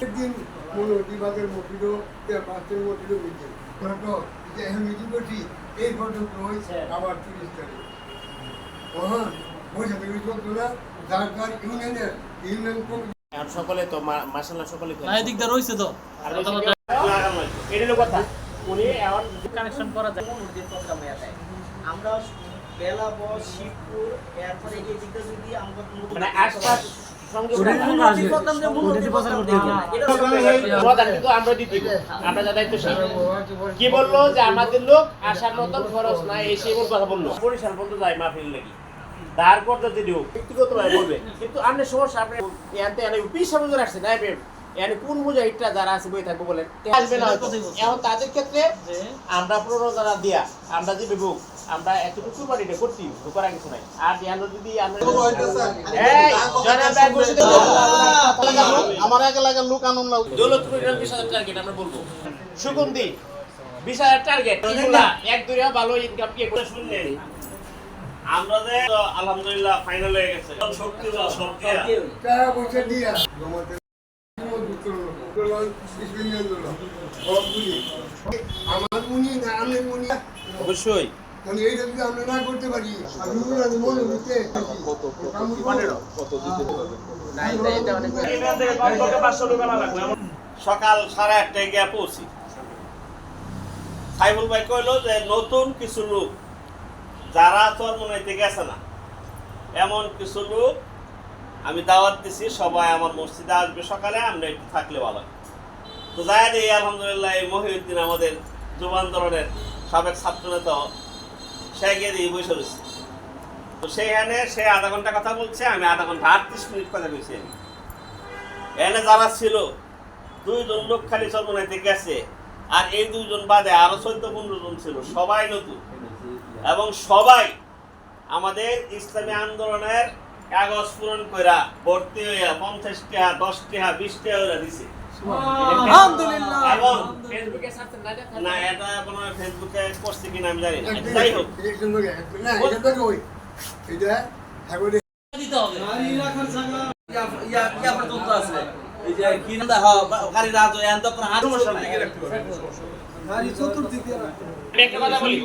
একদিন মনোবিভাগের মটিরও পাঁচের মটিরও meeting photo এখন মিটিং করছি এই ফটো হয়েছে আবার 30 তারিখ বসে থেকে চলতো না যার ইউনিয়নের ইউনিয়ন কমিটি সকলে তো মাশাআল্লাহ সকলে এদিকটা রইছে তো এটা কথা উনি এখন কানেকশন করা যায় প্রোগ্রাম হয়ে যায় আমরা বেলাবস শিবপুর এরপরে এই দিকটা যদি আমরা মানে আশপাশ সংযোগ আমরা দিতে আমরা যা দায়িত্বশীল কি বললো যে আমাদের লোক আসার মতন খরচ নাই এসে এমন কথা বললো বরিশাল পর্যন্ত যায় মাহফিল লাগি তারপর যদি দিও ব্যক্তিগতভাবে বলবে কিন্তু আপনি সমস্যা আপনি এনতে এনে 20 বছর আসছে না এনে কোন মুজাহিদরা যারা আছে বই থাকবো বলেন আসবে না এখন তাদের ক্ষেত্রে আমরা প্রণোদনা দিয়া আমরা যে বিভোগ আমরা এতটুকু বাড়িটা করছি করার কিছু নাই আর ধ্যান যদি আমরা এই জনাব ভাই বসে আমার এলাকার লোক আনন্দ দৌলতপুর 20,000 টার্গেট আমরা বলবো সুগন্ধি 20,000 টার্গেট এগুলা এক দুইয়া ভালো ইনকাম কি করে শুনলেন আমরা যে আলহামদুলিল্লাহ ফাইনাল হয়ে গেছে শক্তি টাকা পয়সা দিয়া জমাতে আমার মুনি না আমের মুনি অবশ্যই তাহলে এইটা যদি আমরা না করতে পারি আমি মনে হচ্ছে সকাল 8:30 গিয়ে পৌঁছি সাইফুল ভাই কইলো যে নতুন কিছু লোক যারা চরমনাইতে গেছে না এমন কিছু লোক আমি দাওয়াত দিছি সবাই আমার মসজিদে আসবে সকালে আমরা একটু থাকলে ভালো তো যাই দিই আলহামদুলিল্লাহ এই মহিউদ্দিন আমাদের যুব আন্দোলনের সাবেক ছাত্রনেতা সে গিয়ে দিয়ে বসে রয়েছে তো সেইখানে সে আধা ঘন্টা কথা বলছে আমি আধা ঘন্টা 38 মিনিট কথা বলছি আমি এখানে যারা ছিল 2 জন লোক খালি চরমনাইতে গেছে আর এই 2 জন বাদে আরো 14-15 জন ছিল সবাই নতুন এবং সবাই আমাদের ইসলামী আন্দোলনের কাগজ পূরণ কইরা ভর্তি হইয়া 50 টাকা 10 টাকা 20 টাকা ওরা দিছে আলহামদুলিল্লাহ এবং ফেসবুকে ছাড়ছেন না এটা কোনো ফেসবুকে করছে কিনা আমি জানি না যাই হোক না এটা তো ওই এটা হাগো দিতে হবে গাড়ি রাখার জায়গা ইয়া পর্যন্ত আছে এই যে কি না হ্যাঁ গাড়ি রাজ এন তো হাত গাড়ি চতুর্দিকে আমি একটা কথা বলি